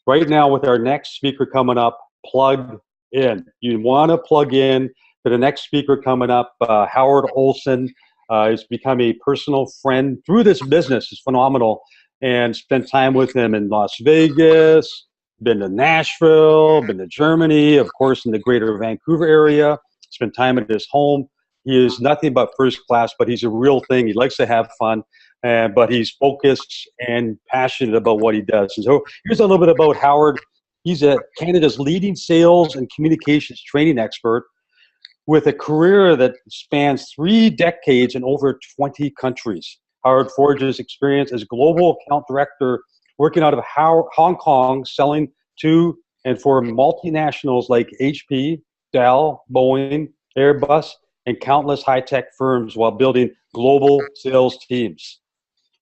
right now with our next speaker coming up, plug in. You want to plug in to the next speaker coming up. Howard Olson has become a personal friend through this business. It's phenomenal. And spent time with him in Las Vegas, been to Nashville, been to Germany, of course, in the greater Vancouver area, spent time at his home. He is nothing but first class, but he's a real thing. He likes to have fun, but he's focused and passionate about what he does. And so here's a little bit about Howard. He's Canada's leading sales and communications training expert with a career that spans 3 decades in over 20 countries. Howard forges experience as global account director working out of Hong Kong, selling to and for multinationals like HP, Dell, Boeing, Airbus, and countless high-tech firms while building global sales teams.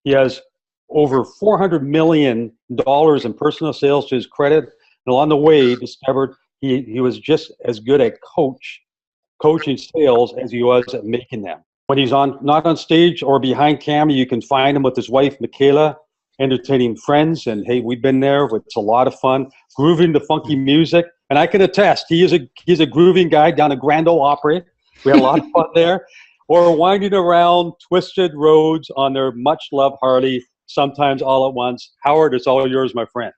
He has over $400 million in personal sales to his credit, and along the way discovered he was just as good at coaching sales as he was at making them. When he's not on stage or behind camera, you can find him with his wife, Michaela, entertaining friends. And hey, we've been there. It's a lot of fun, grooving to funky music. And I can attest, he's a grooving guy down at Grand Ole Opry. We had a lot of fun there. Or winding around twisted roads on their much-loved Harley, sometimes all at once. Howard, it's all yours, my friend.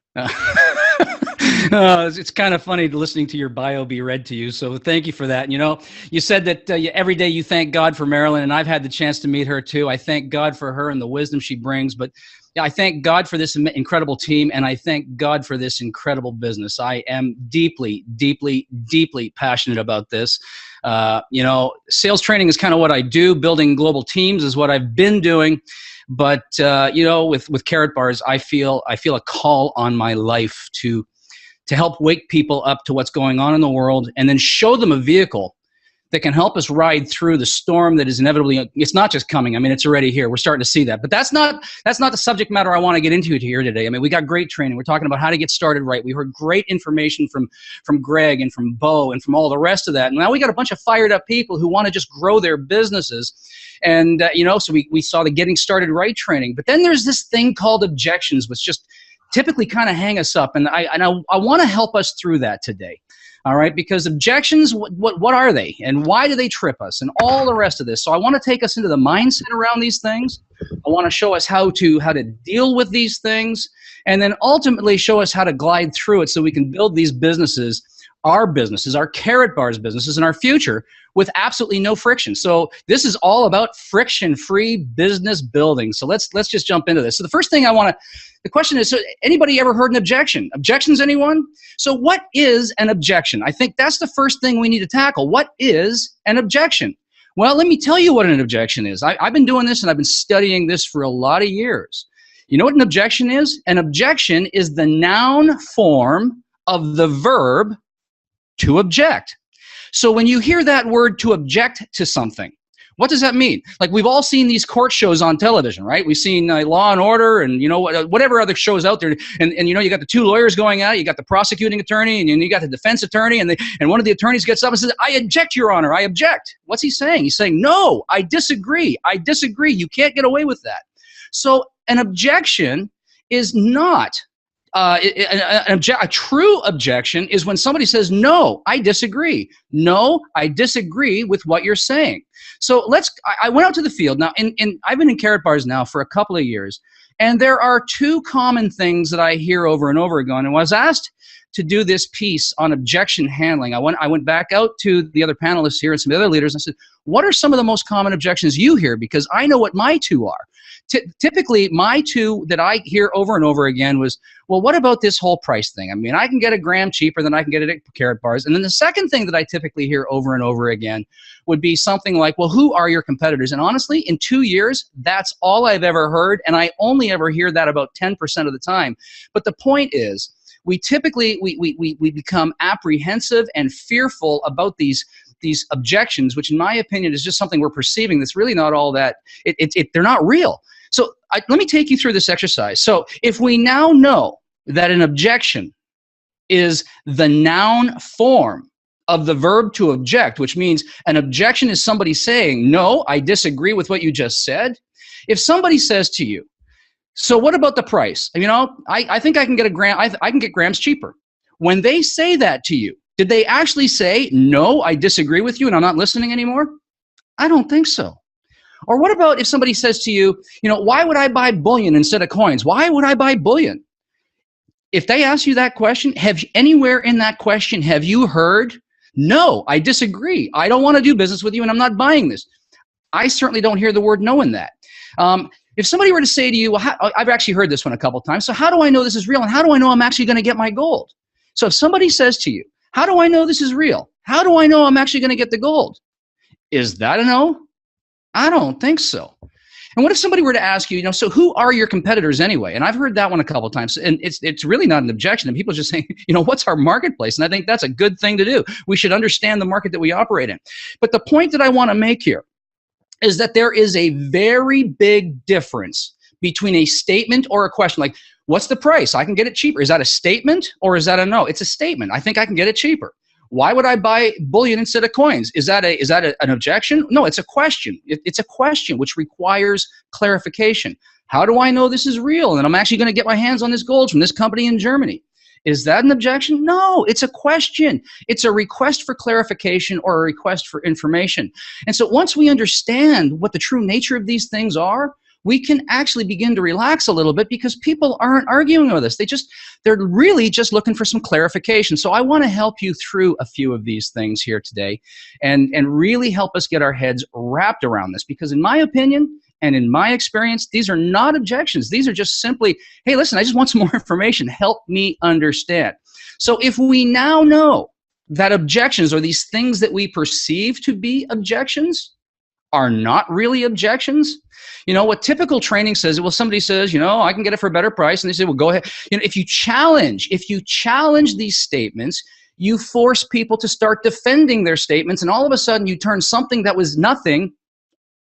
It's kind of funny listening to your bio be read to you, so thank you for that. You know, you said that every day you thank God for Marilyn, and I've had the chance to meet her too. I thank God for her and the wisdom she brings, but yeah, I thank God for this incredible team, and I thank God for this incredible business. I am deeply, deeply, deeply passionate about this. You know, sales training is kind of what I do. Building global teams is what I've been doing. But you know, with Karatbars, I feel a call on my life to help wake people up to what's going on in the world, and then show them a vehicle that can help us ride through the storm that is inevitably, it's not just coming. I mean, it's already here. We're starting to see that. But that's not the subject matter I want to get into here today. I mean, we got great training. We're talking about how to get started right. We heard great information from Greg and from Bo and from all the rest of that. And now we got a bunch of fired up people who want to just grow their businesses. And, you know, so we saw the getting started right training. But then there's this thing called objections, which just typically kind of hang us up. And I want to help us through that today. All right, because objections, what are they, and why do they trip us, and all the rest of this. So I want to take us into the mindset around these things. I want to show us how to deal with these things, and then ultimately show us how to glide through it so we can build these businesses, our Karatbars businesses, in our future with absolutely no friction. So this is all about friction-free business building. So let's just jump into this. So the first thing the question is, so anybody ever heard an objection? Objections, anyone? So what is an objection? I think that's the first thing we need to tackle. What is an objection? Well, let me tell you what an objection is. I've been doing this and I've been studying this for a lot of years. You know what an objection is? An objection is the noun form of the verb to object. So when you hear that word, to object to something, what does that mean? Like, we've all seen these court shows on television, right? We've seen Law and Order and, you know, whatever other shows out there. And you know, you got the 2 lawyers going at it. You got the prosecuting attorney and you got the defense attorney. And one of the attorneys gets up and says, "I object, Your Honor, I object." What's he saying? He's saying, "No, I disagree. I disagree. You can't get away with that." So an objection is not a true objection is when somebody says, "No, I disagree. No, I disagree with what you're saying." So I went out to the field. Now, I've been in Karatbars now for a couple of years, and there are 2 common things that I hear over and over again. And when I was asked to do this piece on objection handling, I went back out to the other panelists here and some of the other leaders and I said, "What are some of the most common objections you hear? Because I know what my 2 are." Typically, my 2 that I hear over and over again was, "Well, what about this whole price thing? I mean, I can get a gram cheaper than I can get it at Karatbars." And then the second thing that I typically hear over and over again would be something like, "Well, who are your competitors?" And honestly, in 2 years, that's all I've ever heard, and I only ever hear that about 10% of the time. But the point is, we typically we become apprehensive and fearful about these objections, which in my opinion is just something we're perceiving that's really not all that, they're not real. So let me take you through this exercise. So if we now know that an objection is the noun form of the verb to object, which means an objection is somebody saying, "No, I disagree with what you just said." If somebody says to you, So what about the price? You know, I think I can get a gram. I can get grams cheaper. When they say that to you, did they actually say, no, I disagree with you and I'm not listening anymore? I don't think so. Or what about if somebody says to you, you know, why would I buy bullion instead of coins? Why would I buy bullion? If they ask you that question, anywhere in that question, have you heard, no, I disagree. I don't want to do business with you and I'm not buying this. I certainly don't hear the word no in that. If somebody were to say to you, well, I've actually heard this one a couple of times, so how do I know this is real and how do I know I'm actually going to get my gold? So if somebody says to you, how do I know this is real? How do I know I'm actually going to get the gold? Is that a no? I don't think so. And what if somebody were to ask you, you know, so who are your competitors anyway? And I've heard that one a couple of times, and it's really not an objection. And people just saying, you know, what's our marketplace? And I think that's a good thing to do. We should understand the market that we operate in. But the point that I want to make here is that there is a very big difference between a statement or a question. Like, what's the price? I can get it cheaper. Is that a statement or is that a no? It's a statement. I think I can get it cheaper. Why would I buy bullion instead of coins? Is that an objection? No, it's a question. It's a question which requires clarification. How do I know this is real and I'm actually going to get my hands on this gold from this company in Germany? Is that an objection? No, it's a question. It's a request for clarification or a request for information. And so once we understand what the true nature of these things are, we can actually begin to relax a little bit because people aren't arguing with us. They're really just looking for some clarification. So I want to help you through a few of these things here today and really help us get our heads wrapped around this, because in my opinion and in my experience, these are not objections. These are just simply, hey, listen, I just want some more information. Help me understand. So if we now know that objections, or these things that we perceive to be objections, are not really objections. You know, what typical training says, well, somebody says, you know, I can get it for a better price. And they say, well, go ahead. You know, if you challenge these statements, you force people to start defending their statements. And all of a sudden you turn something that was nothing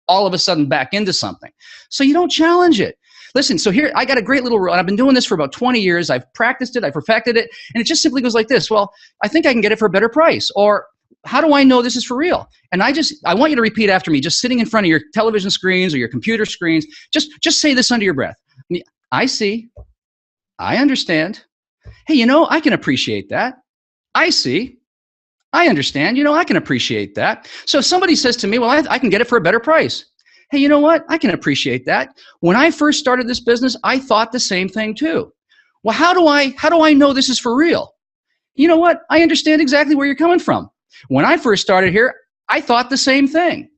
all of a sudden back into something. So you don't challenge it. Listen, so here, I got a great little rule, and I've been doing this for about 20 years. I've practiced it, I've perfected it, and it just simply goes like this. Well, I think I can get it for a better price. Or, how do I know this is for real? And I want you to repeat after me, just sitting in front of your television screens or your computer screens. Just say this under your breath. I see. I understand. Hey, you know, I can appreciate that. I see. I understand. You know, I can appreciate that. So if somebody says to me, well, I can get it for a better price. Hey, you know what? I can appreciate that. When I first started this business, I thought the same thing too. Well, how do I know this is for real? You know what? I understand exactly where you're coming from. When I first started here, I thought the same thing.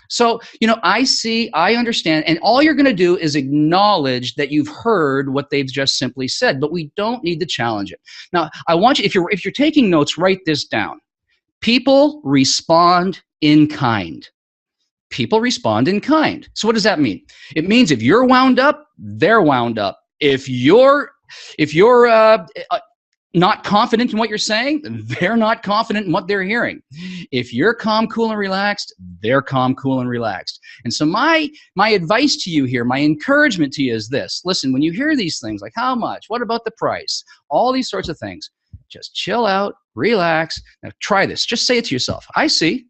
So, you know, I see, I understand, and all you're going to do is acknowledge that you've heard what they've just simply said, but we don't need to challenge it. Now, I want you, if you're taking notes, write this down. People respond in kind. People respond in kind. So what does that mean? It means if you're wound up, they're wound up. If you're not confident in what you're saying, they're not confident in what they're hearing. If you're calm, cool, and relaxed, they're calm, cool, and relaxed. And so my advice to you here, my encouragement to you is this. Listen, when you hear these things like how much, what about the price, all these sorts of things, just chill out, relax. Now try this. Just say it to yourself. I see.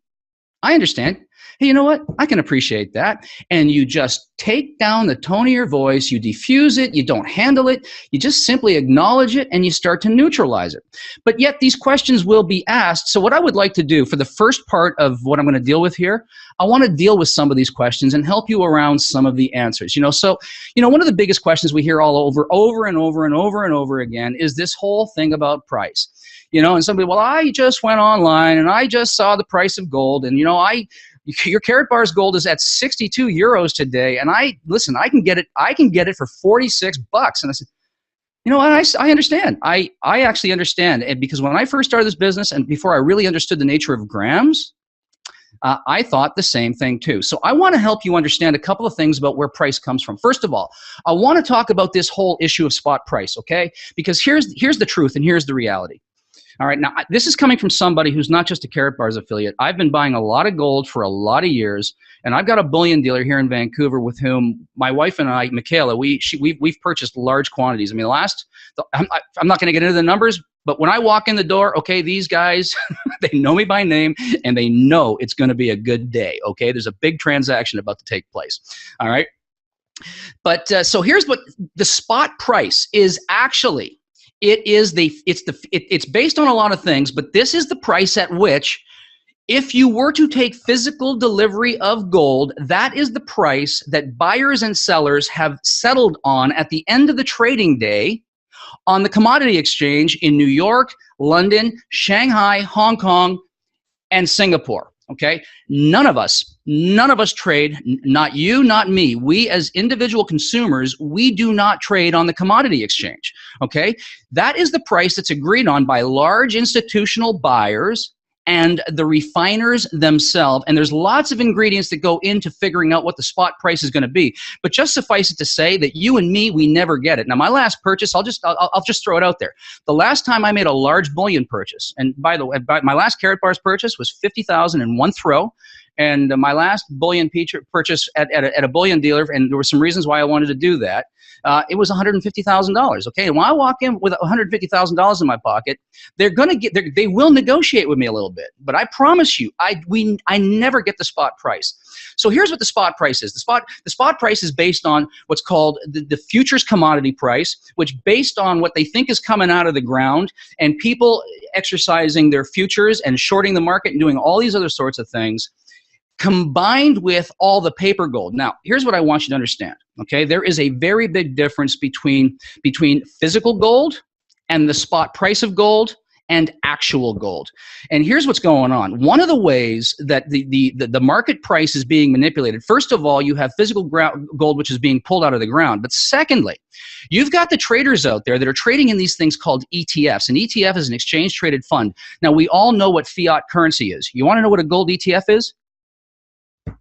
I understand. Hey, you know what? I can appreciate that. And you just take down the tone of your voice, you diffuse it, you don't handle it, you just simply acknowledge it and you start to neutralize it. But yet these questions will be asked. So what I would like to do for the first part of what I'm going to deal with here, I want to deal with some of these questions and help you around some of the answers. So one of the biggest questions we hear all over and over again is this whole thing about price. And somebody, well, I just went online and I just saw the price of gold, and your Karatbars gold is at 62 euros today, and I can get it for 46 bucks. And I said, you know what, I understand. I actually understand. And because when I first started this business and before I really understood the nature of grams, I thought the same thing too. So I want to help you understand a couple of things about where price comes from. First of all, I want to talk about this whole issue of spot price, okay? Because here's the truth and here's the reality. All right, now this is coming from somebody who's not just a Karatbars affiliate. I've been buying a lot of gold for a lot of years, and I've got a bullion dealer here in Vancouver with whom my wife and I, Michaela, we've purchased large quantities. I mean, I'm not going to get into the numbers, but when I walk in the door, okay, these guys, they know me by name, and they know it's going to be a good day, okay? There's a big transaction about to take place, all right? But so here's what the spot price is actually. It's based on a lot of things, but this is the price at which, if you were to take physical delivery of gold, that is the price that buyers and sellers have settled on at the end of the trading day on the commodity exchange in New York, London, Shanghai, Hong Kong, and Singapore. Okay, none of us trade, not you, not me. We as individual consumers, we do not trade on the commodity exchange. Okay, that is the price that's agreed on by large institutional buyers and the refiners themselves. And there's lots of ingredients that go into figuring out what the spot price is going to be. But just suffice it to say that you and me, we never get it. Now, my last purchase, I'll just throw it out there. The last time I made a large bullion purchase, and by the way, my last Karatbars purchase was $50,000 in one throw. And my last bullion purchase at a bullion dealer, and there were some reasons why I wanted to do that, it was $150,000. Okay, and when I walk in with $150,000 in my pocket, they will negotiate with me a little bit. But I promise you, I never get the spot price. So here's what the spot price is. The spot price is based on what's called the futures commodity price, which based on what they think is coming out of the ground, and people exercising their futures and shorting the market and doing all these other sorts of things, combined with all the paper gold. Now, here's what I want you to understand, okay? There is a very big difference between physical gold and the spot price of gold and actual gold. And here's what's going on. One of the ways that the market price is being manipulated, first of all, you have physical gold which is being pulled out of the ground. But secondly, you've got the traders out there that are trading in these things called ETFs. An ETF is an exchange-traded fund. Now, we all know what fiat currency is. You want to know what a gold ETF is?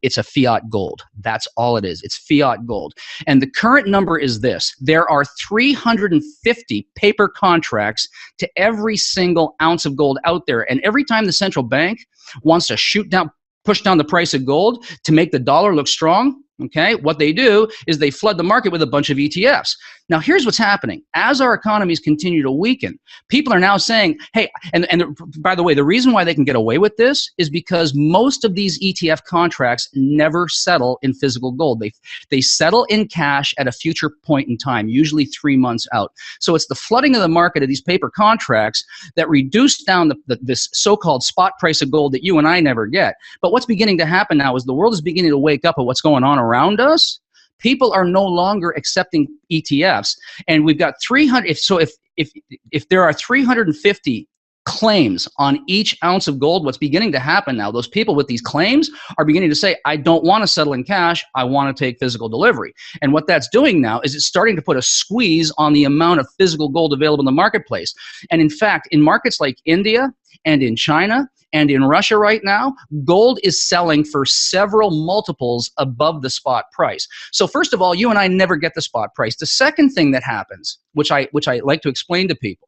It's a fiat gold. That's all it is. It's fiat gold. And the current number is this. There are 350 paper contracts to every single ounce of gold out there. And every time the central bank wants to push down the price of gold to make the dollar look strong, okay, what they do is they flood the market with a bunch of ETFs. Now, here's what's happening. As our economies continue to weaken, people are now saying, hey, and by the way, the reason why they can get away with this is because most of these ETF contracts never settle in physical gold. They settle in cash at a future point in time, usually 3 months out. So it's the flooding of the market of these paper contracts that reduce down this so-called spot price of gold that you and I never get. But what's beginning to happen now is the world is beginning to wake up at what's going on around us. People are no longer accepting ETFs, and we've got 300. If there are 350 claims on each ounce of gold, what's beginning to happen now? Those people with these claims are beginning to say, "I don't want to settle in cash. I want to take physical delivery." And what that's doing now is it's starting to put a squeeze on the amount of physical gold available in the marketplace. And in fact, in markets like India and in China and in Russia right now, gold is selling for several multiples above the spot price. So first of all, you and I never get the spot price. The second thing that happens, which I like to explain to people,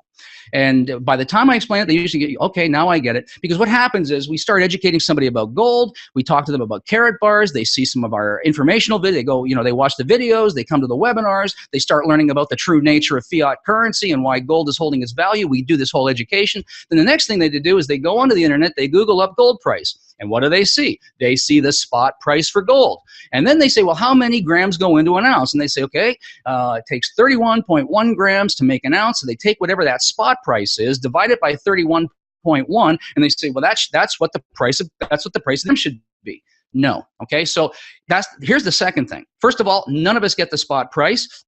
and by the time I explain it, they usually get, okay, now I get it. Because what happens is we start educating somebody about gold. We talk to them about Karatbars. They see some of our informational videos. They go, they watch the videos. They come to the webinars. They start learning about the true nature of fiat currency and why gold is holding its value. We do this whole education. Then the next thing they do is they go onto the internet. They Google up gold price. And what do they see? They see the spot price for gold. And then they say, well, how many grams go into an ounce? And they say, okay, it takes 31.1 grams to make an ounce. So they take whatever that spot price is, divide it by 31.1, and they say, well, that's what the price of them should be. No. Okay, so here's the second thing. First of all, none of us get the spot price.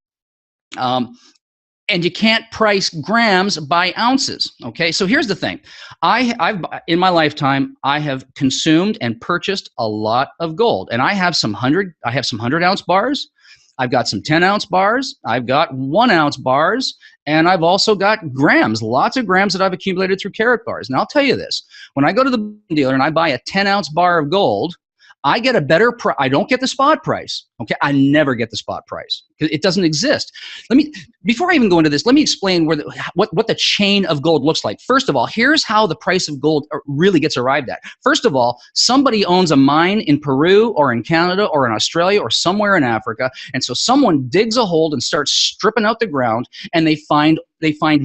And you can't price grams by ounces. Okay, so here's the thing. I've in my lifetime, I have consumed and purchased a lot of gold, and I have some 100-ounce bars. I've got some 10-ounce bars. I've got 1-ounce bars, and I've also got grams, lots of grams that I've accumulated through Karatbars. And I'll tell you this: when I go to the dealer and I buy a 10-ounce bar of gold, I get a better price. I don't get the spot price. Okay, I never get the spot price. It doesn't exist. Before I even go into this, let me explain what the chain of gold looks like. First of all, here's how the price of gold really gets arrived at. First of all, somebody owns a mine in Peru or in Canada or in Australia or somewhere in Africa, and so someone digs a hole and starts stripping out the ground, and they find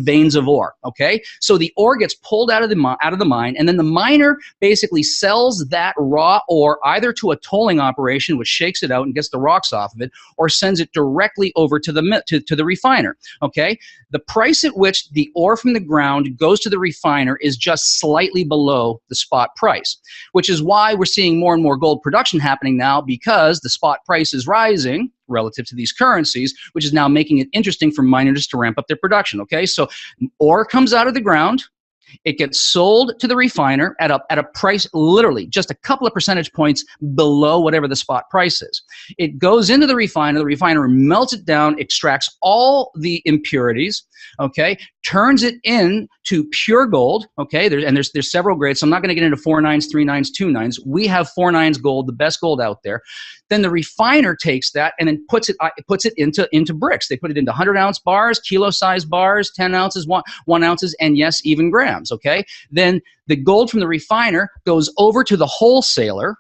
veins of ore. Okay, so the ore gets pulled out of the mine, and then the miner basically sells that raw ore either to a tolling operation, which shakes it out and gets the rocks off of it, or sends it directly over to the refiner. Okay, the price at which the ore from the ground goes to the refiner is just slightly below the spot price, which is why we're seeing more and more gold production happening now, because the spot price is rising relative to these currencies, which is now making it interesting for miners to ramp up their production. Okay, so ore comes out of the ground. It gets sold to the refiner at a price literally just a couple of percentage points below whatever the spot price is. It goes into the refiner melts it down, extracts all the impurities, okay, turns it into pure gold, okay, there's several grades, so I'm not going to get into 4.9s, 3.9s, 2.9s. We have 4.9s gold, the best gold out there. Then the refiner takes that and then puts it into bricks. They put it into 100-ounce bars, kilo-sized bars, 10 ounces, 1 ounces, and yes, even grams, okay? Then the gold from the refiner goes over to the wholesaler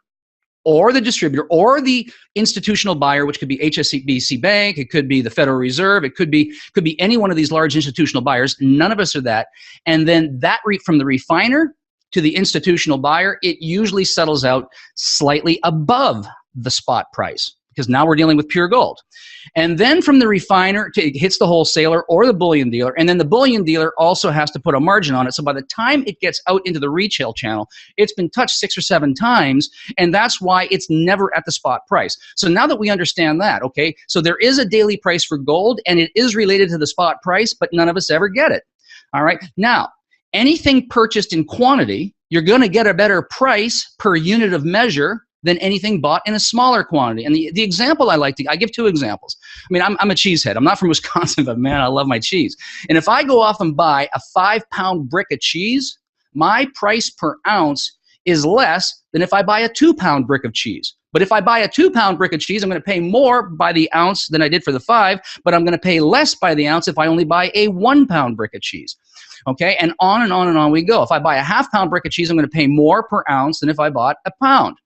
or the distributor or the institutional buyer, which could be HSBC Bank, it could be the Federal Reserve, it could be any one of these large institutional buyers. None of us are that. And then that from the refiner to the institutional buyer, it usually settles out slightly above the spot price, because now we're dealing with pure gold. And then from the refiner, it hits the wholesaler or the bullion dealer, and then the bullion dealer also has to put a margin on it. So by the time it gets out into the retail channel, it's been touched 6 or 7 times, and that's why it's never at the spot price. So now that we understand that, okay, so there is a daily price for gold, and it is related to the spot price, but none of us ever get it. All right, now, anything purchased in quantity, you're going to get a better price per unit of measure than anything bought in a smaller quantity. And the example I give 2 examples. I mean, I'm a cheesehead. I'm not from Wisconsin, but man, I love my cheese. And if I go off and buy a 5-pound brick of cheese, my price per ounce is less than if I buy a 2-pound brick of cheese. But if I buy a 2-pound brick of cheese, I'm going to pay more by the ounce than I did for the 5, but I'm going to pay less by the ounce if I only buy a 1-pound brick of cheese. Okay, and on and on and on we go. If I buy a half-pound brick of cheese, I'm going to pay more per ounce than if I bought a pound.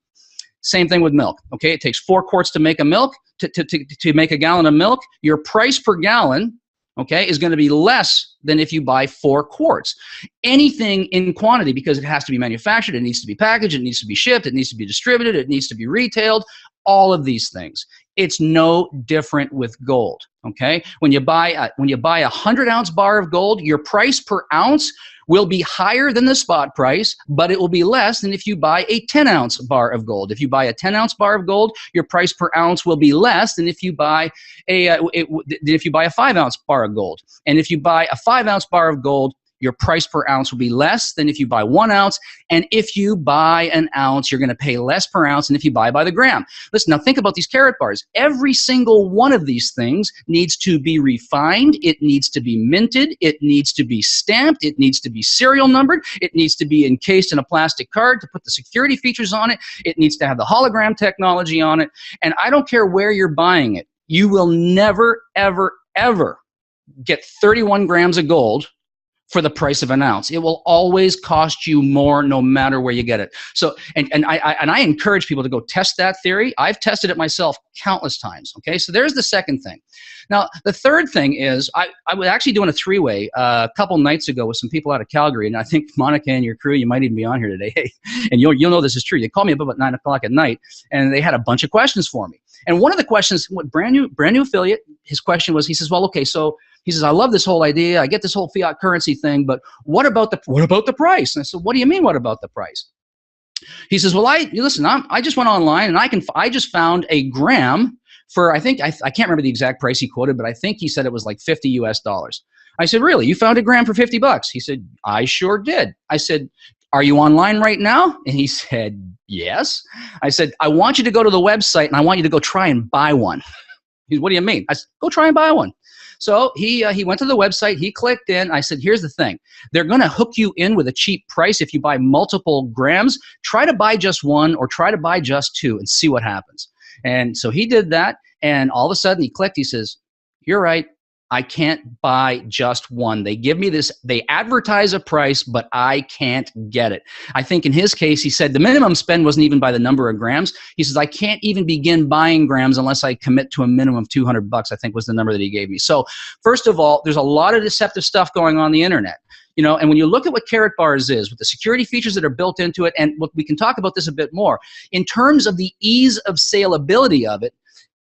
Same thing with milk. Okay, it takes 4 quarts to make a milk, to make a gallon of milk. Your price per gallon, okay, is going to be less than if you buy 4 quarts. Anything in quantity, because it has to be manufactured, it needs to be packaged, it needs to be shipped, it needs to be distributed, it needs to be retailed, all of these things. It's no different with gold, okay? When you buy a 100-ounce bar of gold, your price per ounce will be higher than the spot price, but it will be less than if you buy a 10-ounce bar of gold. If you buy a 10-ounce bar of gold, your price per ounce will be less than if you buy a 5-ounce bar of gold. And if you buy a 5-ounce bar of gold, your price per ounce will be less than if you buy 1 ounce. And if you buy an ounce, you're going to pay less per ounce than if you buy by the gram. Listen, now think about these Karatbars. Every single one of these things needs to be refined. It needs to be minted. It needs to be stamped. It needs to be serial numbered. It needs to be encased in a plastic card to put the security features on it. It needs to have the hologram technology on it. And I don't care where you're buying it. You will never, ever, ever get 31 grams of gold for the price of an ounce. It will always cost you more no matter where you get it. So, and I encourage people to go test that theory. I've tested it myself countless times, okay? So there's the second thing. Now, the third thing is, I was actually doing a 3-way a couple nights ago with some people out of Calgary, and I think Monica and your crew, you might even be on here today, and you'll know this is true. They called me up about 9 o'clock at night, and they had a bunch of questions for me. And one of the questions, brand new affiliate, his question was, he says, well, okay, so he says, I love this whole idea. I get this whole fiat currency thing, but what about the price? And I said, what do you mean, what about the price? He says, well, I just went online and I just found a gram for, I can't remember the exact price he quoted, but I think he said it was like $50 US. I said, really? You found a gram for $50? He said, I sure did. I said, are you online right now? And he said, yes. I said, I want you to go to the website and I want you to go try and buy one. He said, what do you mean? I said, go try and buy one. So he went to the website, he clicked in. I said, here's the thing. They're going to hook you in with a cheap price if you buy multiple grams. Try to buy just 1 or try to buy just 2 and see what happens. And so he did that, and all of a sudden he clicked. He says, you're right. I can't buy just 1. They give me this, they advertise a price, but I can't get it. I think in his case, he said the minimum spend wasn't even by the number of grams. He says, I can't even begin buying grams unless I commit to a minimum of $200, I think was the number that he gave me. So first of all, there's a lot of deceptive stuff going on the internet. You know, and when you look at what Karatbars is, with the security features that are built into it, and look, we can talk about this a bit more, in terms of the ease of saleability of it,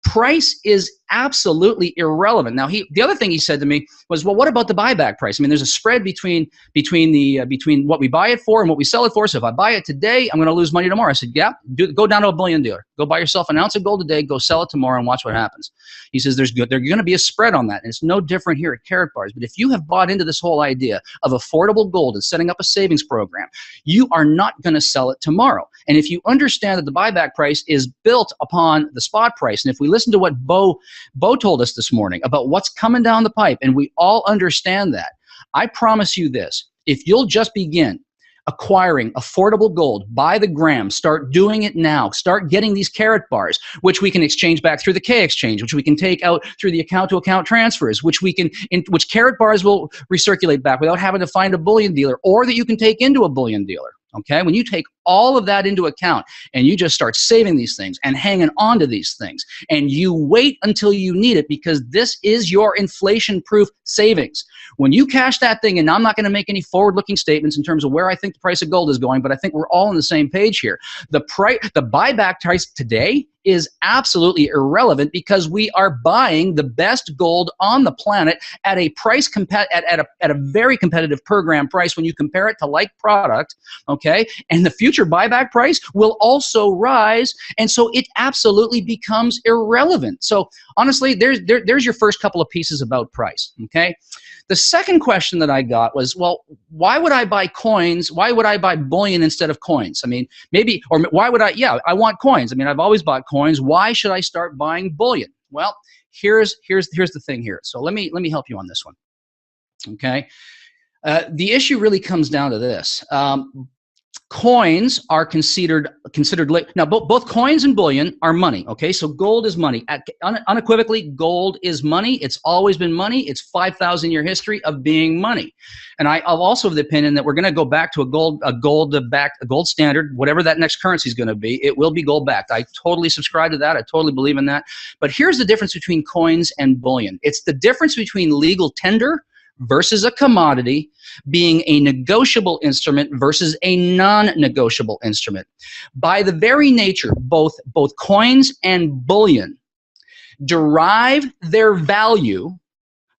price is absolutely irrelevant. Now, the other thing he said to me was, well, what about the buyback price? I mean, there's a spread between what we buy it for and what we sell it for. So if I buy it today, I'm going to lose money tomorrow. I said, yeah, go down to a bullion dealer. Go buy yourself an ounce of gold today. Go sell it tomorrow and watch what happens. He says there's going to be a spread on that. And it's no different here at Karatbars. But if you have bought into this whole idea of affordable gold and setting up a savings program, you are not going to sell it tomorrow. And if you understand that the buyback price is built upon the spot price, and if we listen to what Bo told us this morning about what's coming down the pipe, and we all understand that, I promise you this, if you'll just begin acquiring affordable gold by the gram, start doing it now, start getting these Karatbars, which we can exchange back through the K exchange, which we can take out through the account-to-account transfers, which Karatbars will recirculate back without having to find a bullion dealer, or that you can take into a bullion dealer. Okay, when you take all of that into account and you just start saving these things and hanging on to these things, and you wait until you need it, because this is your inflation-proof savings. When you cash that thing, and I'm not going to make any forward-looking statements in terms of where I think the price of gold is going, but I think we're all on the same page here. The buyback price today is absolutely irrelevant, because we are buying the best gold on the planet at a price at a very competitive per gram price when you compare it to like product, okay? And the future buyback price will also rise, and so it absolutely becomes irrelevant. So honestly, there's your first couple of pieces about price, okay? The second question that I got was, well, why would I buy coins? Why would I buy bullion instead of coins? I mean, maybe, or why would I want coins. I mean, I've always bought coins. Why should I start buying bullion? Well, here's the thing here. So let me help you on this one. Okay. The issue really comes down to this. Coins are considered now. Both coins and bullion are money. Okay, so gold is money. Unequivocally, gold is money. It's always been money. It's 5,000-year history of being money. And I'm also of the opinion that we're going to go back to a gold standard, whatever that next currency is going to be. It will be gold backed. I totally subscribe to that. I totally believe in that. But here's the difference between coins and bullion. It's the difference between legal tender versus a commodity being a negotiable instrument versus a non-negotiable instrument. By the very nature, both coins and bullion derive their value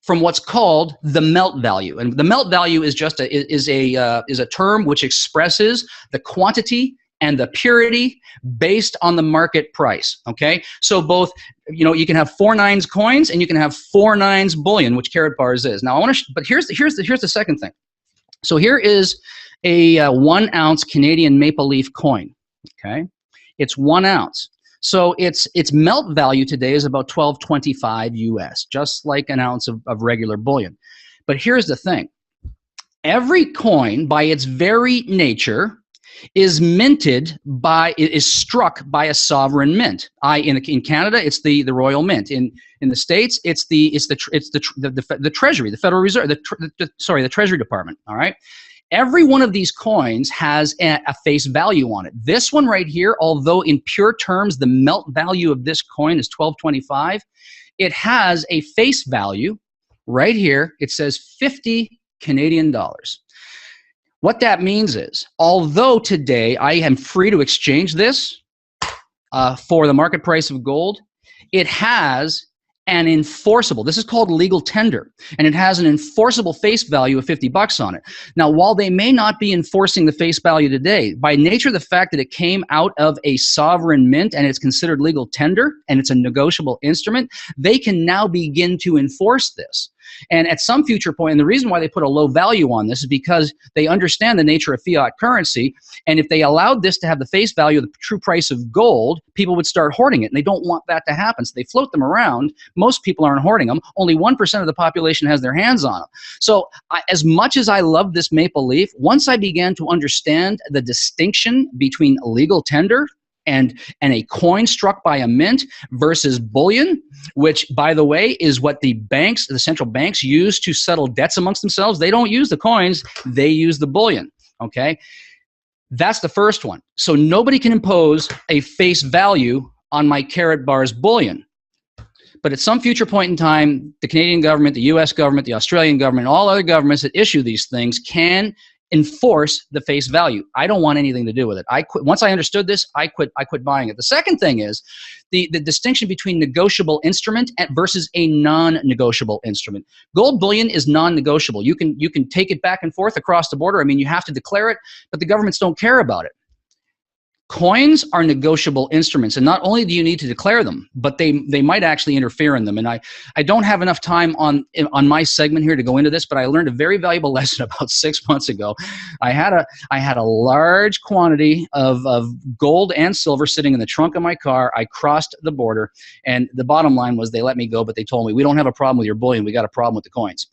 from what's called the melt value. And the melt value is just a term which expresses the quantity and the purity based on the market price. Okay, so both, you can have 4 nines coins and you can have 4 nines bullion, which Karatbars is. Now but here's the second thing. So here is a 1 ounce Canadian maple leaf coin. Okay, it's 1 ounce. So its melt value today is about $12.25 US, just like an ounce of regular bullion. But here's the thing: every coin, by its very nature, is struck by a sovereign mint. In Canada, it's the Royal Mint. In the States, it's the Treasury, the Federal Reserve, the Treasury Department. All right. Every one of these coins has a face value on it. This one right here, although in pure terms the melt value of this coin is $12.25, it has a face value right here. It says 50 Canadian dollars. What that means is, although today I am free to exchange this for the market price of gold, it has an enforceable, this is called legal tender, and it has an enforceable face value of $50 on it. Now, while they may not be enforcing the face value today, by nature of the fact that it came out of a sovereign mint and it's considered legal tender and it's a negotiable instrument, they can now begin to enforce this. And at some future point, and the reason why they put a low value on this is because they understand the nature of fiat currency, and if they allowed this to have the face value of the true price of gold, people would start hoarding it, and they don't want that to happen. So they float them around. Most people aren't hoarding them. Only 1% of the population has their hands on them. So as much as I love this maple leaf, once I began to understand the distinction between legal tender and a coin struck by a mint versus bullion, which, by the way, is what the central banks use to settle debts amongst themselves. They don't use the coins, they use the bullion, okay? That's the first one. So nobody can impose a face value on my Karatbars bullion. But at some future point in time, the Canadian government, the US government, the Australian government, all other governments that issue these things can enforce the face value. I don't want anything to do with it. I quit. Once I understood this, I quit buying it. The second thing is the distinction between negotiable instrument versus a non-negotiable instrument. Gold bullion is non-negotiable. You can take it back and forth across the border. I mean, you have to declare it, but the governments don't care about it. Coins are negotiable instruments, and not only do you need to declare them, but they might actually interfere in them. And I don't have enough time on my segment here to go into this, but I learned a very valuable lesson about 6 months ago. I had a large quantity of gold and silver sitting in the trunk of my car. I crossed the border, and the bottom line was they let me go, but they told me, we don't have a problem with your bullion, we got a problem with the coins.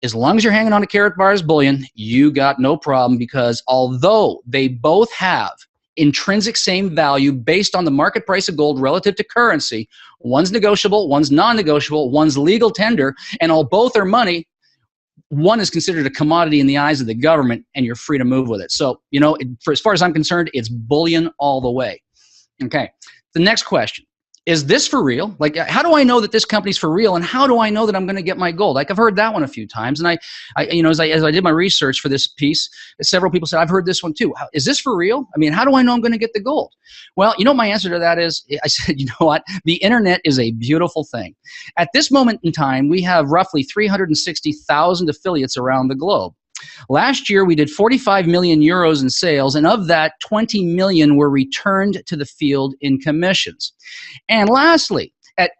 As long as you're hanging on to Karatbars bullion, you got no problem, because although they both have intrinsic same value based on the market price of gold relative to currency, one's negotiable, one's non-negotiable, one's legal tender, and both are money, one is considered a commodity in the eyes of the government, and you're free to move with it. So, for as far as I'm concerned, it's bullion all the way. Okay, the next question. Is this for real? Like, how do I know that this company's for real, and how do I know that I'm going to get my gold? Like, I've heard that one a few times, and as I did my research for this piece, several people said, I've heard this one too. Is this for real? I mean, how do I know I'm going to get the gold? Well, my answer to that is, I said, you know what? The internet is a beautiful thing. At this moment in time, we have roughly 360,000 affiliates around the globe. Last year, we did 45 million euros in sales, and of that, 20 million were returned to the field in commissions. And lastly,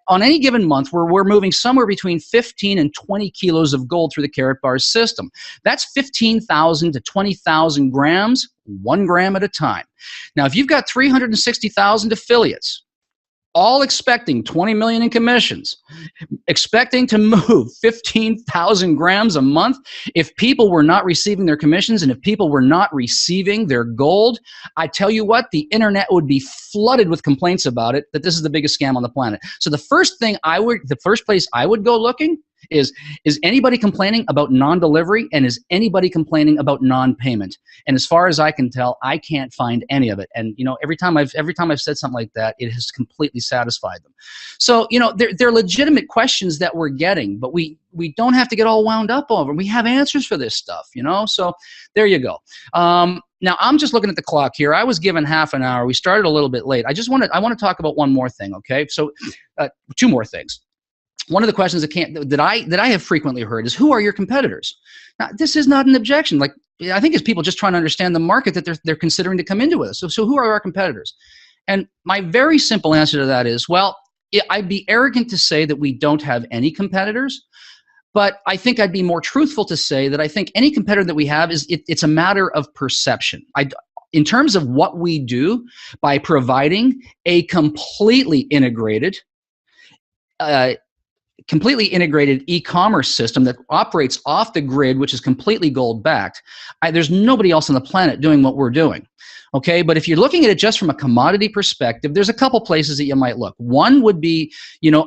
on any given month, we're moving somewhere between 15 and 20 kilos of gold through the Karatbars system. That's 15,000 to 20,000 grams, 1 gram at a time. Now, if you've got 360,000 affiliates, all expecting 20 million in commissions, expecting to move 15,000 grams a month, if people were not receiving their commissions and if people were not receiving their gold, I tell you what, the internet would be flooded with complaints about it, that this is the biggest scam on the planet. So the first place I would go looking is anybody complaining about non-delivery, and is anybody complaining about non-payment? And as far as I can tell, I can't find any of it. And every time I've said something like that, it has completely satisfied them. So they're legitimate questions that we're getting, but we don't have to get all wound up over them. We have answers for this stuff, So there you go. Now I'm just looking at the clock here. I was given half an hour. We started a little bit late. I want to talk about one more thing. Okay, so two more things. One of the questions that I have frequently heard is, who are your competitors? Now, this is not an objection. Like, I think it's people just trying to understand the market that they're considering to come into with us. So who are our competitors? And my very simple answer to that is, well, I'd be arrogant to say that we don't have any competitors, but I think I'd be more truthful to say that I think any competitor that we have it's a matter of perception. In terms of what we do by providing a completely integrated e-commerce system that operates off the grid, which is completely gold-backed, there's nobody else on the planet doing what we're doing. Okay, but if you're looking at it just from a commodity perspective, there's a couple places that you might look. One would be,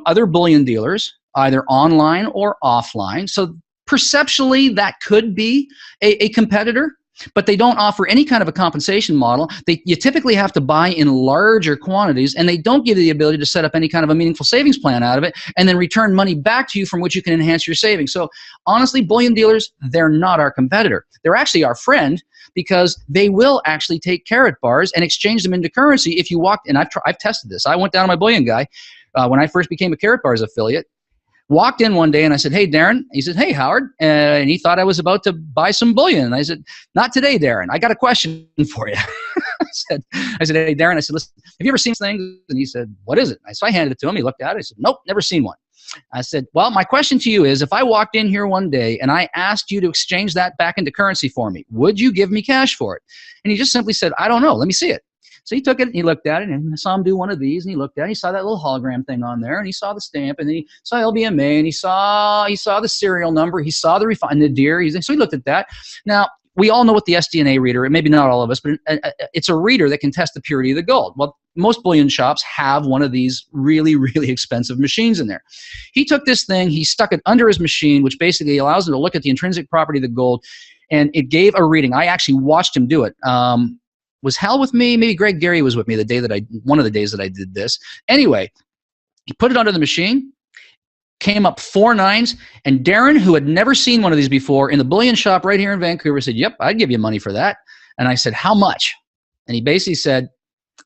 other bullion dealers, either online or offline. So perceptually, that could be a competitor, but they don't offer any kind of a compensation model. You typically have to buy in larger quantities, and they don't give you the ability to set up any kind of a meaningful savings plan out of it and then return money back to you from which you can enhance your savings. So honestly, bullion dealers, they're not our competitor. They're actually our friend, because they will actually take Karatbars and exchange them into currency if you walk, and I've tested this. I went down to my bullion guy when I first became a Karatbars affiliate. Walked in one day and I said, "Hey, Darren." He said, "Hey, Howard." And he thought I was about to buy some bullion. And I said, "Not today, Darren. I got a question for you." I said, "Hey, Darren." I said, "Listen, have you ever seen things?" And he said, "What is it?" So I handed it to him. He looked at it. He said, "Nope, never seen one." I said, "Well, my question to you is, if I walked in here one day and I asked you to exchange that back into currency for me, would you give me cash for it?" And he just simply said, "I don't know. Let me see it." So he took it and he looked at it, and I saw him do one of these, and he looked at it, and he saw that little hologram thing on there, and he saw the stamp, and then he saw LBMA, and he saw the serial number, he saw the deer, so he looked at that. Now, we all know what the SDNA reader, maybe not all of us, but it's a reader that can test the purity of the gold. Well, most bullion shops have one of these really, really expensive machines in there. He took this thing, he stuck it under his machine, which basically allows him to look at the intrinsic property of the gold, and it gave a reading. I actually watched him do it. Was Hal with me? Maybe Greg Gary was with me one of the days that I did this. Anyway, he put it under the machine. came up 4 nines, and Darren, who had never seen one of these before, in the bullion shop right here in Vancouver, said, yep, I'd give you money for that. And I said, how much? And he basically said,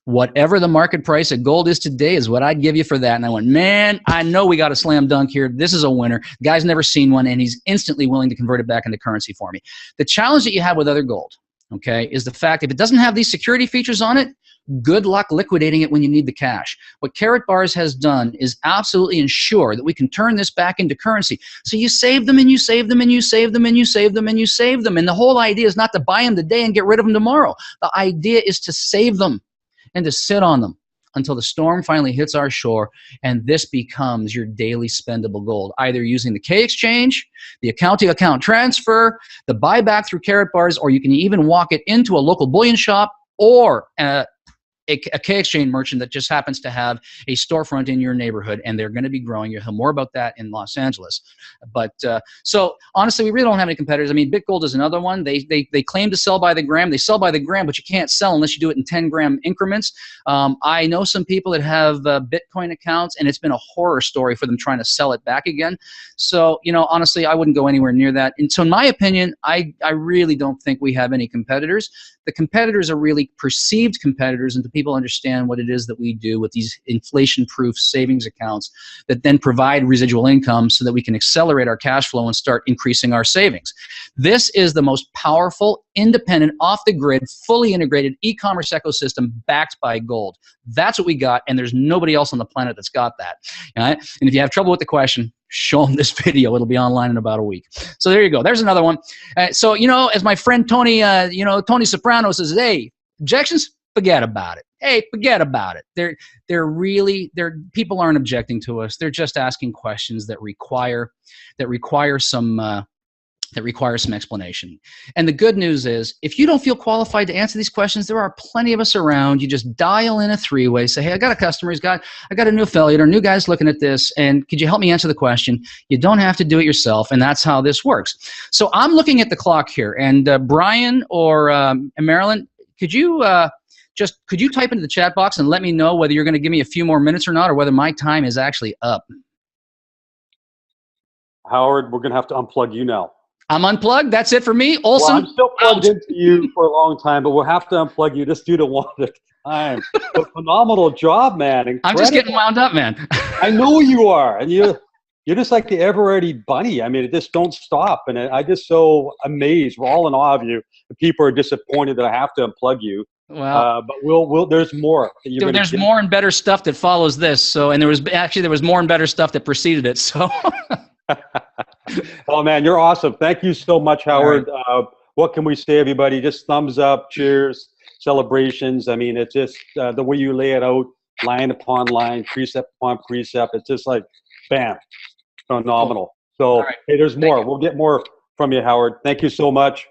whatever the market price of gold is today is what I'd give you for that. And I went, man, I know we got a slam dunk here. This is a winner. The guy's never seen one, and he's instantly willing to convert it back into currency for me. The challenge that you have with other gold, okay, is the fact if it doesn't have these security features on it, good luck liquidating it when you need the cash. What Karatbars has done is absolutely ensure that we can turn this back into currency. So you save them and you save them and you save them and you save them and you save them. And the whole idea is not to buy them today and get rid of them tomorrow. The idea is to save them and to sit on them until the storm finally hits our shore, and this becomes your daily spendable gold, either using the K exchange, the account-to-account transfer, the buyback through Karatbars, or you can even walk it into a local bullion shop or a K exchange merchant that just happens to have a storefront in your neighborhood, and they're going to be growing. You'll hear more about that in Los Angeles. But so honestly, we really don't have any competitors. I mean, BitGold is another one. They claim to sell by the gram. They sell by the gram, but you can't sell unless you do it in 10-gram increments. I know some people that have Bitcoin accounts, and it's been a horror story for them trying to sell it back again. So, you know, honestly, I wouldn't go anywhere near that. And so in my opinion, I really don't think we have any competitors. The competitors are really perceived competitors, and people understand what it is that we do with these inflation-proof savings accounts that then provide residual income so that we can accelerate our cash flow and start increasing our savings. This is the most powerful, independent, off-the-grid, fully integrated e-commerce ecosystem backed by gold. That's what we got, and there's nobody else on the planet that's got that. All right? And if you have trouble with the question, show them this video. It'll be online in about a week. So there you go. There's another one. So, you know, as my friend Tony, Tony Soprano says, hey, objections? Forget about it. Hey, forget about it. People aren't objecting to us. They're just asking questions that require some explanation. And the good news is, if you don't feel qualified to answer these questions, there are plenty of us around. You just dial in a 3-way, say, hey, I got a customer, I got a new affiliate, or a new guy's looking at this, and could you help me answer the question? You don't have to do it yourself, and that's how this works. So I'm looking at the clock here, and Brian or Marilyn, could you type into the chat box and let me know whether you're going to give me a few more minutes or not, or whether my time is actually up? Howard, we're going to have to unplug you now. I'm unplugged. That's it for me. Olson, well, I'm still plugged out. into you for a long time, but we'll have to unplug you just due to one at a time. But phenomenal job, man. Incredible. I'm just getting wound up, man. I know you are, and you're just like the ever-ready bunny. I mean, it just don't stop, and I just so amazed. We're all in awe of you. The people are disappointed that I have to unplug you. Well, but we'll. There's more. There's more and better stuff that follows this. So, and there was more and better stuff that preceded it. So. Oh man, you're awesome. Thank you so much, Howard. Right. What can we say, everybody? Just thumbs up, cheers, celebrations. I mean, it's just the way you lay it out, line upon line, precept upon precept. It's just like, bam, phenomenal. So, right. Hey, there's more. We'll get more from you, Howard. Thank you so much.